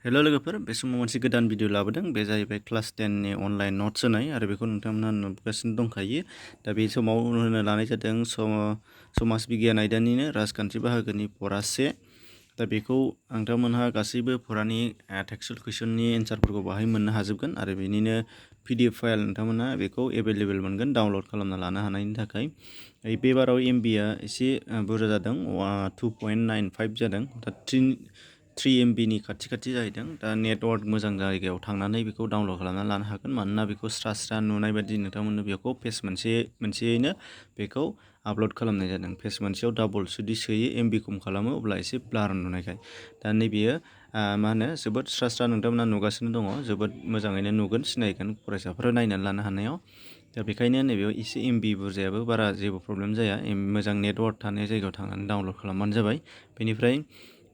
Hello लोगोफोर बे समाव मोनसे गोदान भिडिअ लाबोदों बे जाहैबाय क्लास 10 नि अनलाइन नोट्स होनाय आरो बेखौ नोंथांमोना नुगासिनो दंखायो दा बे समाव होनो लानाय जादों समाज बिगियान आयदानिनो राजखान्थि बाहागोनि फरा 1 दा बेखौ नोंथांमोनहा गासैबो फरानि टेक्सचुअल कुइसननि एन्सारफोरखौ बाहाय मोननो हाजोबगोन आरो बेनिनो पीडीएफ फाइल नोंथांमोनहा बेखौ एभेलेबल मोनगोन डाउनलड खालामना लानो हानायनि थाखाय बे बाराव एमबीआ एसे बुरजा जादों 2.95 जादों दा 3 MB नि खाथि जाहैदों दा नेटवर्क मोजां जायगायाव थांनानै बेखौ डाउनलड खालामना लानो हागोन मानोना बेखौ स्रा नुनाय बायदि नोंथांमोननो बेखौ पेज मोनसेयैनो बेखौ आपल'ड खालामनाय जादों पेज मोनसेयाव डाबल जुदि सोयो MB खम खालामो अब्ला एसे ब्लार नुनायखाय दा नैबेयो मा होनो जोबोद स्रा नोंथांमोना नुगासिनो दङ जोबोद मोजाङैनो नुगोन सिनायगोन फरायसाफोरा नायनानै लानो हानायाव दा बेखायनो नैबेयाव एसे MB बुरजायाबो बारा जेबो प्रब्लेम जाया मोजां नेटवर्क थानाय जायगायाव थांनानै डाउनलड खालामबानो जाबाय बेनिफ्राय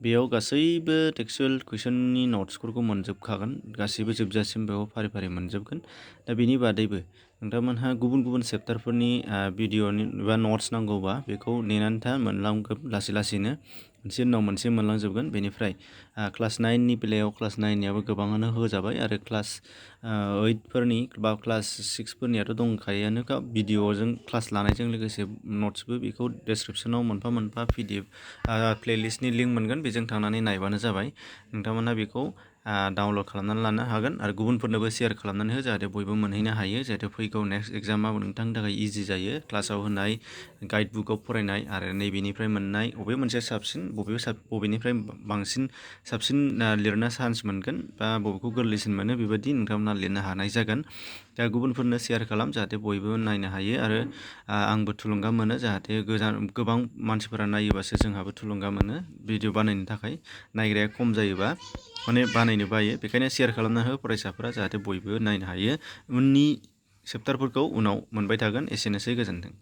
बेयाव गासैबो टेक्सचुअल कुइसननि नोट्सफोरखौ मोनजोबखागोन गासैबो जोबजासिम बेयाव फारि मोनजोबगोन दा बेनि बादैबो नोंथांमोनहा गुबुन सेप्टारफोरनि भिडिअनि बा नोट्स नांगौबा बेखौ नेनानै था मोनलांगोन लासैनो मोनसे उनाव मोनसे मोनलांजोबगोन बेनिफ्राय क्लास 9 नि बेलायाव क्लास 9 नियाबो गोबाङानो होजाबाय आरो क्लास 8 फोरनि बा क्लास 6 फोरनियाथ' दंखायोआनोखा भिडिअजों क्लास लानायजों लोगोसे नोट्सबो बेखौ डेसक्रिपसनाव मोनफा प्लेलिस्ट प्लेलिस्टनि लिंक मोनगोन बेजों थांनानै नायबानो जाबाय नोंथांमोना बेखौ डाउनलड खालामनानै लानो हागोन आरो गुबुनफोरनोबो शेयार खालामनानै हो जाहाथे बयबो मोनहैनो हायो जाहाथे फैगौ नेक्स्ट एग्जामाव नोंथांनि थाखाय इजि जायो क्लासाव होनाय गाइड बुकआव फरायनाय आरो नैबेनिफ्राय मोननाय बबे मोनसे साबसिन बबेनिफ्राय बांसिन साबसिन लिरनो चान्स मोनगोन बा बबेखौ गोरलैसिन मोनो बेबायदि नोंथांमोना लिरनो हानाय जागोन दा गुबुनफोरनो शेयार खालाम जाहाथे बयबो नायनो हायो आरो आंबो थुलुंगा मोनो जाहाथे गोबां मानसिफोरा नायोबासो जोंहाबो थुलुंगा मोनो भिडिअ बानायनो थाखाय नायग्राया खम जायोबा माने बानायनो बायो बेखायनो शेयार खालामना हो फरायसाफोरा जाहाथे बयबो नायनो हायो उननि सेप्टारफोरखौ उनाव मोनबाय थागोन एसेनोसै गोजोन्थों।